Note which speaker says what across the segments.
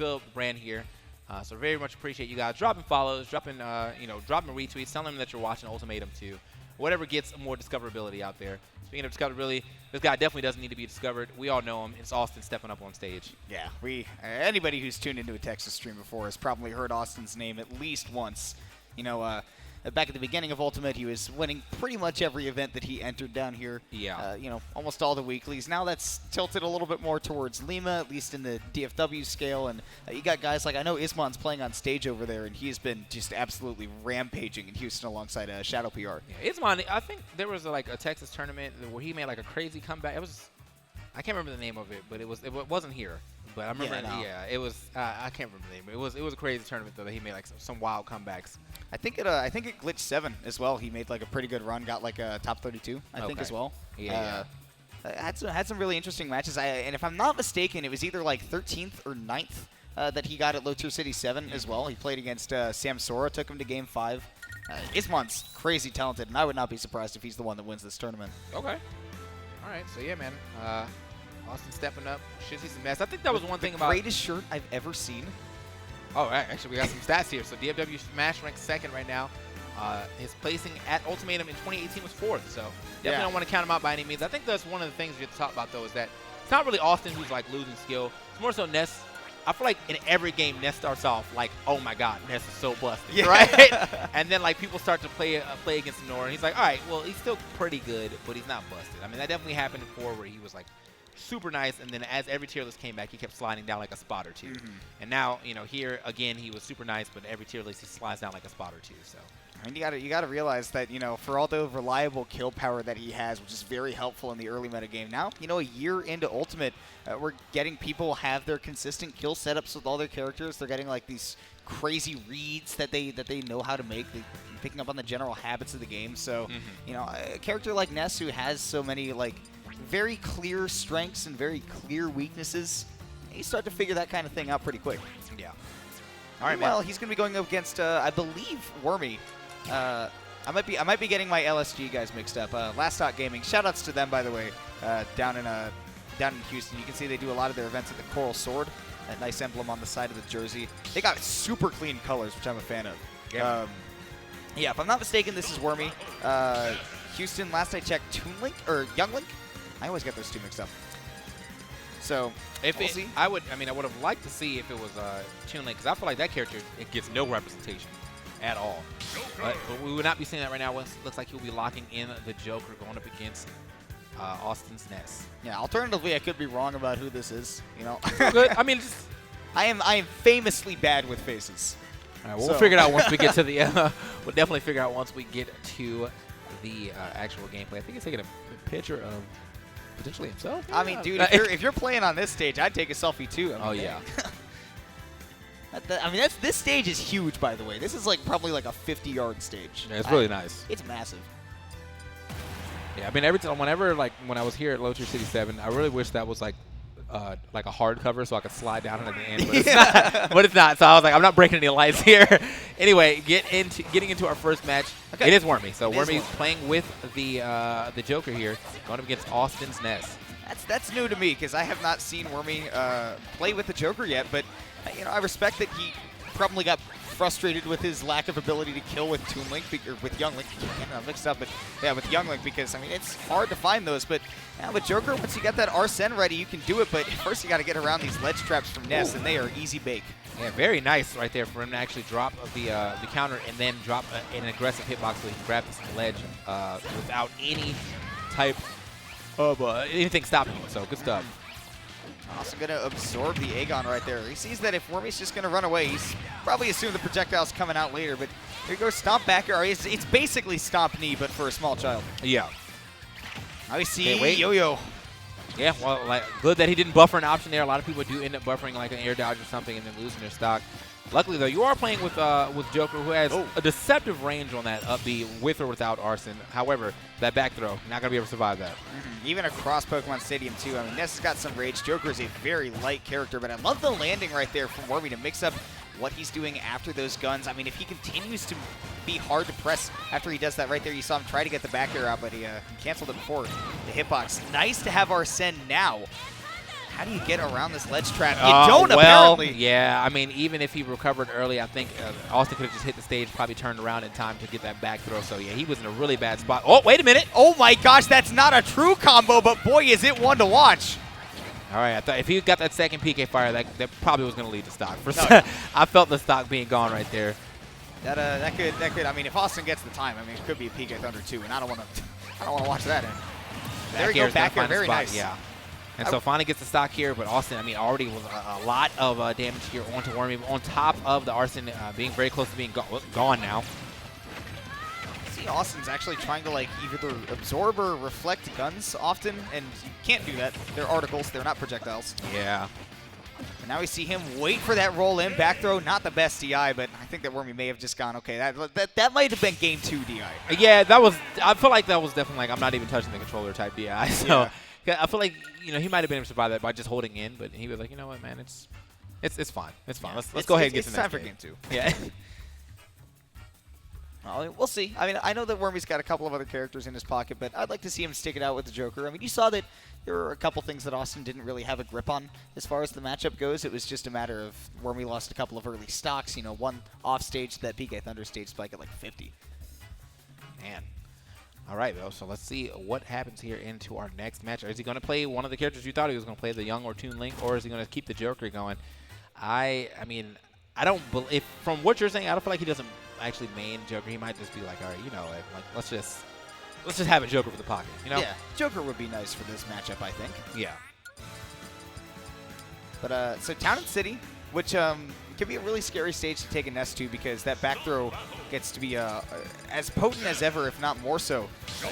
Speaker 1: build brand here. So very much appreciate you guys dropping follows, dropping dropping retweets, telling them that you're watching Ultimatum too. Whatever gets more discoverability out there. Speaking of discoverability, this guy definitely doesn't need to be discovered. We all know him. It's Awestin stepping up on stage.
Speaker 2: Yeah, anybody who's tuned into a Texas stream before has probably heard Awestin's name at least once. You know, back at the beginning of Ultimate, he was winning pretty much every event that he entered down here.
Speaker 1: Yeah.
Speaker 2: Almost all the weeklies. Now that's tilted a little bit more towards Lima, at least in the DFW scale. And you got guys like, I know Ismon's playing on stage over there, and he's been just absolutely rampaging in Houston alongside Shadow PR.
Speaker 1: Yeah, Ismon, I think there was a Texas tournament where he made like a crazy comeback. I can't remember the name of it, but it wasn't here. But I remember, it was. I can't remember the name. But it was a crazy tournament though that he made like some wild comebacks.
Speaker 2: I think it glitched 7 as well. He made like a pretty good run, got like a top 32, I think as well.
Speaker 1: Yeah.
Speaker 2: Had some really interesting matches. And if I'm not mistaken, it was either like 13th or 9th that he got at Low Tier City 7 as well. He played against Sam Sora, took him to Game 5. Ismon's crazy talented, and I would not be surprised if he's the one that wins this tournament.
Speaker 1: Okay. All right. So yeah, man. Awestin stepping up. Should see some mess. I think that was one thing about
Speaker 2: greatest shirt I've ever seen.
Speaker 1: Oh, actually, we got some stats here. So DFW Smash ranks 2nd right now. His placing at Ultimatum in 2018 was 4th. So definitely don't want to count him out by any means. I think that's one of the things you have to talk about though is that it's not really Awestin who's like losing skill. It's more so Ness. I feel like in every game, Ness starts off like, oh my God, Ness is so busted, right? And then like people start to play against him, and he's like, all right, well he's still pretty good, but he's not busted. I mean that definitely happened before where he was like super nice, and then as every tier list came back, he kept sliding down like a spot or two. And now, here again, he was super nice, but every tier list he slides down like a spot or two. So,
Speaker 2: I mean, you gotta realize that for all the reliable kill power that he has, which is very helpful in the early meta game. Now, a year into Ultimate, we're getting people have their consistent kill setups with all their characters. They're getting like these crazy reads that they know how to make. They're picking up on the general habits of the game. So, a character like Ness who has so many like very clear strengths and very clear weaknesses, you start to figure that kind of thing out pretty quick.
Speaker 1: Yeah. All right,
Speaker 2: well, he's going to be going up against, I believe, Wormy. I might be getting my LSG guys mixed up. Last Stock Gaming, shoutouts to them, by the way, down in Houston. You can see they do a lot of their events at the Coral Sword. That nice emblem on the side of the jersey. They got super clean colors, which I'm a fan of.
Speaker 1: Yeah.
Speaker 2: If I'm not mistaken, this is Wormy. Houston, last I checked, Younglink. I always get those two mixed up. So, we'll see.
Speaker 1: I would have liked to see if it was Toon Link, because I feel like that character, it gets no representation at all. But we would not be seeing that right now. It looks like he'll be locking in the Joker going up against Austin's Ness.
Speaker 2: Yeah, alternatively, I could be wrong about who this is.
Speaker 1: Good. I mean,
Speaker 2: I am famously bad with faces.
Speaker 1: All right, we'll figure it out once we get to the. We'll definitely figure out once we get to the actual gameplay. I think he's taking a picture of potentially himself.
Speaker 2: I mean, dude, if you're playing on this stage, I'd take a selfie too.
Speaker 1: Yeah.
Speaker 2: This stage is huge, by the way. This is like probably like a 50-yard stage.
Speaker 1: Yeah, it's really nice.
Speaker 2: It's massive.
Speaker 1: Yeah, I mean, every time, whenever when I was here at Low Tier City 7, I really wish that was like a hardcover so I could slide down it at the end, but it's not. But it's not. So I was like, I'm not breaking any lights here. Anyway, getting into our first match. Okay. It is Wormy. So Wormy's playing with the Joker here, going up against Austin's Ness.
Speaker 2: That's new to me because I have not seen Wormy play with the Joker yet. But I respect that he probably got frustrated with his lack of ability to kill with Toon Link, or with Young Link. I'm mixed up, but yeah, with Young Link, because it's hard to find those. But with Joker, once you get that Arsene ready, you can do it. But first, you got to get around these ledge traps from Ness, and they are easy bake.
Speaker 1: Yeah, very nice right there for him to actually drop the counter and then drop an aggressive hitbox so he can grab this ledge without any type of anything stopping him. So good stuff.
Speaker 2: Also going to absorb the Aegon right there. He sees that if Wormy's just going to run away, he's probably assumed the projectile's coming out later. But here goes Stomp Back. Or it's basically Stomp Knee, but for a small child.
Speaker 1: Yeah.
Speaker 2: Now we see Yo-Yo.
Speaker 1: Yeah, well, good that he didn't buffer an option there. A lot of people do end up buffering like an air dodge or something and then losing their stock. Luckily, though, you are playing with Joker, who has a deceptive range on that up B with or without Arsene. However, that back throw, not going to be able to survive that.
Speaker 2: Even across Pokemon Stadium, too. I mean, Ness has got some rage. Joker is a very light character, but I love the landing right there from Wormy to mix up what he's doing after those guns. I mean, if he continues to be hard to press after he does that right there, you saw him try to get the back air out, but he canceled it before the hitbox. Nice to have Arsene now how do you get around this ledge trap? You don't,
Speaker 1: well,
Speaker 2: apparently.
Speaker 1: Yeah, I mean, even if he recovered early, I think Awestin could have just hit the stage, probably turned around in time to get that back throw. So, yeah, he was in a really bad spot. Oh, wait a minute.
Speaker 2: Oh, my gosh, that's not a true combo, but boy, is it one to watch.
Speaker 1: All right, I thought if he got that second PK fire, that probably was going to lead to stock.
Speaker 2: No.
Speaker 1: I felt the stock being gone right there.
Speaker 2: That could. I mean, if Awestin gets the time, I mean, it could be a PK Thunder too, and I don't want to watch that. There we go, back air, very nice.
Speaker 1: Yeah. And so finally gets the stock here, but Awestin, I mean, already was a lot of damage here onto Wormy, on top of the Awestin being very close to being gone now.
Speaker 2: See, Austin's actually trying to like either absorb or reflect guns often, and you can't do that. They're articles, they're not projectiles.
Speaker 1: Yeah.
Speaker 2: And now we see him wait for that roll in, back throw, not the best DI, but I think that Wormy may have just gone, okay, that might have been game 2 DI.
Speaker 1: Yeah, I feel like that was definitely like, I'm not even touching the controller type DI. So yeah. I feel like, you know, he might have been able to survive that by just holding in, but he was like, you know what, man, it's fine. It's fine.
Speaker 2: Yeah.
Speaker 1: Let's go ahead and get
Speaker 2: to
Speaker 1: the
Speaker 2: next
Speaker 1: time
Speaker 2: for game 2.
Speaker 1: Yeah.
Speaker 2: Well, we'll see. I mean, I know that Wormy's got a couple of other characters in his pocket, but I'd like to see him stick it out with the Joker. I mean, you saw that there were a couple things that Awestin didn't really have a grip on as far as the matchup goes. It was just a matter of Wormy lost a couple of early stocks. You know, one off stage, that PK Thunder stage spike at like 50.
Speaker 1: Man. All right, though. So let's see what happens here into our next match. Is he going to play one of the characters you thought he was going to play, the Young or Toon Link, or is he going to keep the Joker going? I mean, I don't believe, from what you're saying, I don't feel like he doesn't actually main Joker. He might just be like, all right, you know, like let's just have a Joker for the pocket, you know?
Speaker 2: Yeah, Joker would be nice for this matchup, I think.
Speaker 1: Yeah.
Speaker 2: But so Town and City, which can be a really scary stage to take a Nest to, because that back throw gets to be as potent as ever, if not more so,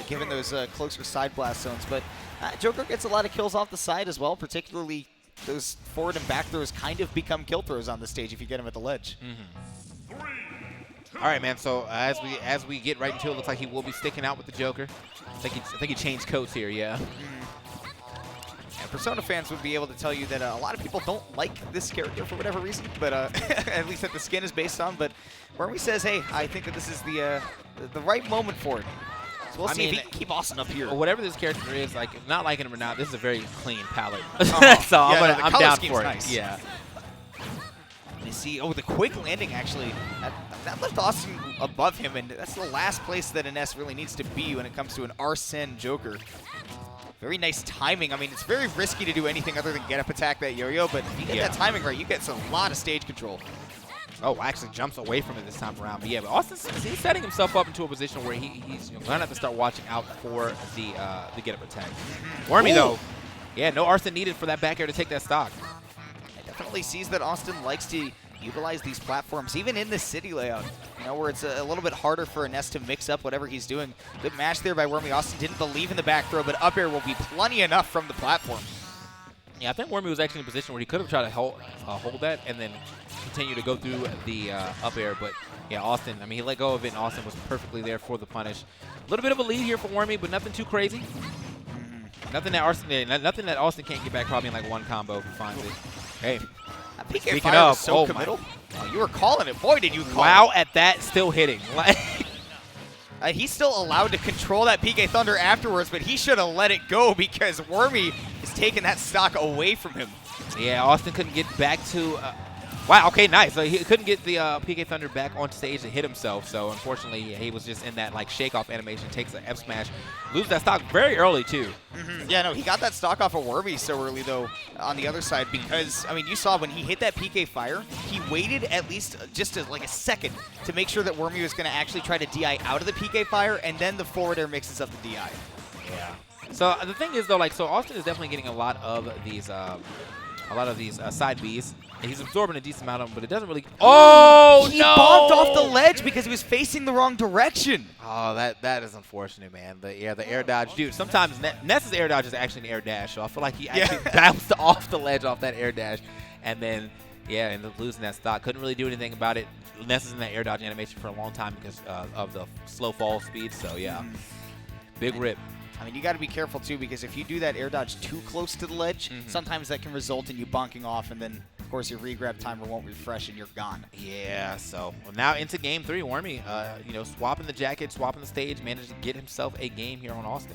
Speaker 2: given those closer side blast zones. But Joker gets a lot of kills off the side as well, particularly those forward and back throws kind of become kill throws on the stage if you get them at the ledge.
Speaker 1: Mm-hmm. All right, man. So as we get right into it, looks like he will be sticking out with the Joker. I think he changed coats here. Yeah.
Speaker 2: And Persona fans would be able to tell you that a lot of people don't like this character for whatever reason, but at least that the skin is based on. But Wormy says, hey, I think that this is the right moment for it. So we'll see if he can keep Awestin up here.
Speaker 1: Whatever this character is, like, not liking him or not, this is a very clean palette. So
Speaker 2: yeah,
Speaker 1: I'm down for it.
Speaker 2: Nice.
Speaker 1: Yeah.
Speaker 2: You see, the quick landing actually, that left Awestin above him, and that's the last place that an S really needs to be when it comes to an Arsene Joker. Very nice timing. I mean, it's very risky to do anything other than get up attack that yo-yo, but if you get that timing right, you get a lot of stage control.
Speaker 1: Oh, actually jumps away from it this time around. But yeah, but Austin's he's setting himself up into a position where he's going to have to start watching out for the get-up attack. Wormy, though, yeah, no Awestin needed for that back air to take that stock.
Speaker 2: Definitely sees that Awestin likes to utilize these platforms, even in the city layout, you know, where it's a little bit harder for a Nest to mix up whatever he's doing. Good match there by Wormy. Awestin didn't believe in the back throw, but up air will be plenty enough from the platform.
Speaker 1: Yeah, I think Wormy was actually in a position where he could have tried to hold that and then continue to go through the up air. But yeah, Awestin, I mean, he let go of it, and Awestin was perfectly there for the punish. A little bit of a lead here for Wormy, but nothing too crazy. Nothing that Awestin can't get back probably in like one combo if he finds it. Hey,
Speaker 2: PK Fire was so committal. Oh, you were calling it. Boy, did you call it.
Speaker 1: Wow, at that, still hitting.
Speaker 2: He's still allowed to control that PK Thunder afterwards, but he should have let it go because Wormy is taking that stock away from him.
Speaker 1: Yeah, Awestin couldn't get back to... wow, okay, nice. So he couldn't get the PK Thunder back on stage to hit himself, so unfortunately he was just in that like shake-off animation, takes an F smash, loses that stock very early too.
Speaker 2: Yeah, no, he got that stock off of Wormy so early though on the other side because, I mean, you saw when he hit that PK Fire, he waited at least just like a second to make sure that Wormy was going to actually try to DI out of the PK Fire, and then the forward air mixes up the DI.
Speaker 1: Yeah. So the thing is though, like, so Awestin is definitely getting a lot of these side Bs. And he's absorbing a decent amount of them, but it doesn't really... Oh,
Speaker 2: he bombed off the ledge because he was facing the wrong direction.
Speaker 1: Oh, that is unfortunate, man. The air dodge. Dude, sometimes Ness's air dodge is actually an air dash, so I feel like he actually bounced off the ledge off that air dash. And then, yeah, ended up losing that stock. Couldn't really do anything about it. Ness is in that air dodge animation for a long time because of the slow fall speed, so yeah. Big rip.
Speaker 2: I mean, you got to be careful, too, because if you do that air dodge too close to the ledge, sometimes that can result in you bonking off, and then, of course, your regrab timer won't refresh, and you're gone.
Speaker 1: Yeah, so now into Game 3, Wormy, you know, swapping the jacket, swapping the stage, managed to get himself a game here on Awestin.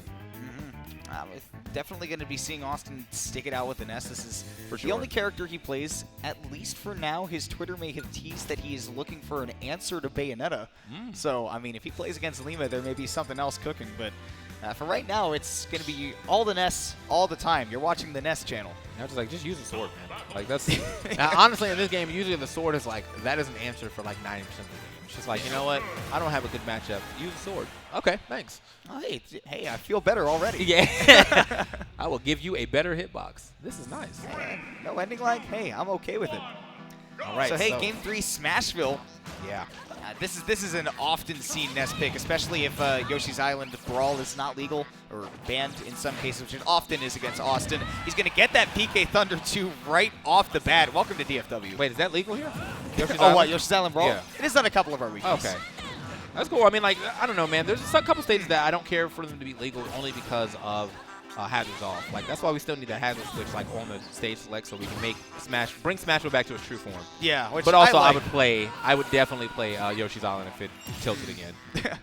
Speaker 2: It's definitely going to be seeing Awestin stick it out with the Ness. This is
Speaker 1: For sure.
Speaker 2: the only character he plays, at least for now. His Twitter may have teased that he is looking for an answer to Bayonetta. So, I mean, if he plays against Lima, there may be something else cooking. But for right now, it's going to be all the Ness all the time. You're watching the Ness channel.
Speaker 1: I was like, just use the sword, man. Like, that's now, honestly, in this game, usually the sword is like, that is an answer for like 90% of the game. It's just like, you know what? I don't have a good matchup. Use the sword. Okay, thanks.
Speaker 2: Oh, hey, I feel better already.
Speaker 1: Yeah. I will give you a better hitbox. This is nice.
Speaker 2: No ending like, hey, I'm okay with it.
Speaker 1: All right.
Speaker 2: So, hey, Game 3, Smashville.
Speaker 1: Yeah.
Speaker 2: This is an often seen Ness pick, especially if Yoshi's Island Brawl is not legal or banned in some cases, which it often is against Awestin. He's going to get that PK Thunder 2 right off the bat. Welcome to DFW.
Speaker 1: Wait, is that legal here? Yoshi's
Speaker 2: Island? What, Yoshi's Island Brawl?
Speaker 1: Yeah.
Speaker 2: It is on a couple of our weekends.
Speaker 1: Okay. That's cool. I mean, like, I don't know, man. There's a couple stages that I don't care for them to be legal only because of hazards off. Like, that's why we still need that hazard switch, like, on the stage select so we can bring Smashville back to its true form.
Speaker 2: Yeah. Which
Speaker 1: but also,
Speaker 2: I
Speaker 1: would definitely play Yoshi's Island if it tilted again.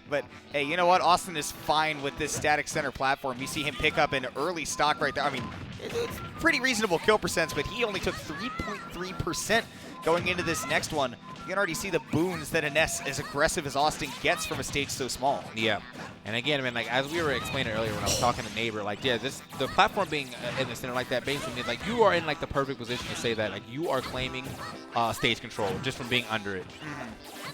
Speaker 2: But, hey, you know what? Awestin is fine with this static center platform. You see him pick up an early stock right there. I mean, it's pretty reasonable kill percents, but he only took 3.3% going into this next one. You can already see the boons that a Ness as aggressive as Awestin gets from a stage so small.
Speaker 1: Yeah. And again, I mean, like, as we were explaining earlier when I was talking to Neighbor, like, yeah, the platform being in the center like that basically means, like, you are in, like, the perfect position to say that, like, you are claiming stage control just from being under it.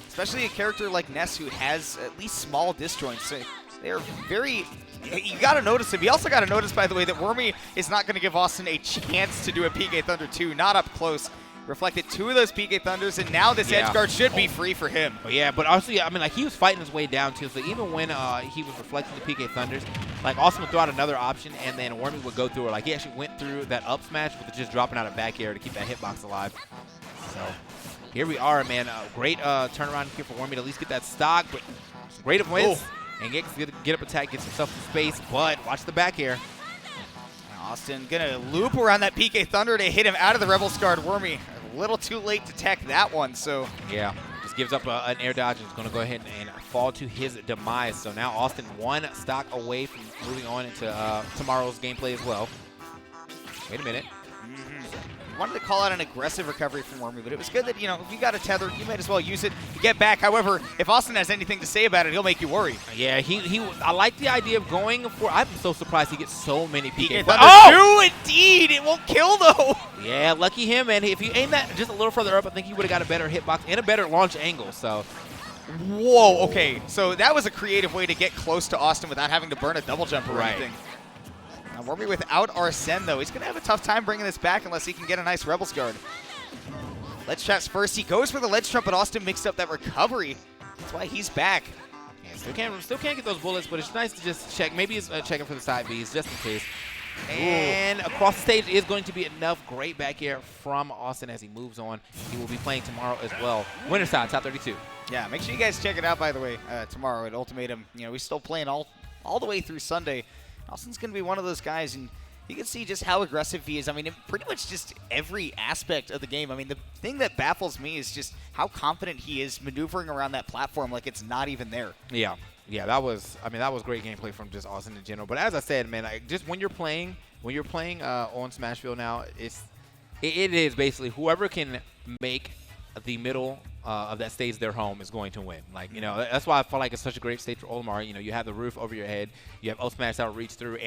Speaker 2: Especially a character like Ness who has at least small disjoints. They're very... You got to notice him. You also got to notice, by the way, that Wormy is not going to give Awestin a chance to do a PK Thunder 2, not up close. Reflected 2 of those PK Thunders, and now this edge guard should be free for him.
Speaker 1: Yeah, but also, I mean, like, he was fighting his way down, too. So even when he was reflecting the PK Thunders, like, Awestin would throw out another option, and then Wormy would go through it. Like, he actually went through that up smash with just dropping out of back air to keep that hitbox alive. So here we are, man. Great turnaround here for Wormy to at least get that stock, but some great wins. And get up attack, gets himself some space, but watch the back air.
Speaker 2: Awestin gonna loop around that PK Thunder to hit him out of the Rebel Scarred. Wormy a little too late to tech that one, so.
Speaker 1: Yeah, just gives up an air dodge and is gonna go ahead and fall to his demise. So now Awestin 1 stock away from moving on into tomorrow's gameplay as well. Wait a minute.
Speaker 2: Wanted to call out an aggressive recovery from Wormy, but it was good that, you know, if you got a tether, you might as well use it to get back. However, if Awestin has anything to say about it, he'll make you worry.
Speaker 1: Yeah, I like the idea of going for. I'm so surprised he gets so many PK.
Speaker 2: Oh, indeed! It won't kill though.
Speaker 1: Yeah, lucky him, man. If you aim that just a little further up, I think he would have got a better hitbox and a better launch angle. So.
Speaker 2: Whoa. Okay, so that was a creative way to get close to Awestin without having to burn a double jump or anything. Wormy without Arsene, though. He's going to have a tough time bringing this back unless he can get a nice Rebels guard. Ledge traps first. He goes for the ledge trap, but Awestin mixed up that recovery. That's why he's back.
Speaker 1: Yeah, still can't get those bullets, but it's nice to just check. Maybe he's checking for the side Bs just in case. And across the stage is going to be enough great back air from Awestin as he moves on. He will be playing tomorrow as well. Winner's side, top 32.
Speaker 2: Yeah, make sure you guys check it out, by the way, tomorrow at Ultimatum. You know, we're still playing all the way through Sunday. Awestin's going to be one of those guys, and you can see just how aggressive he is. I mean, in pretty much just every aspect of the game. I mean, the thing that baffles me is just how confident he is maneuvering around that platform like it's not even there.
Speaker 1: Yeah, that was great gameplay from just Awestin in general. But as I said, man, just when you're playing on Smashville now, it is basically whoever can make the middle of that stage their home is going to win. Like, you know, that's why I feel like it's such a great stage for Olimar. You know, you have the roof over your head, you have O Smash that'll reach through,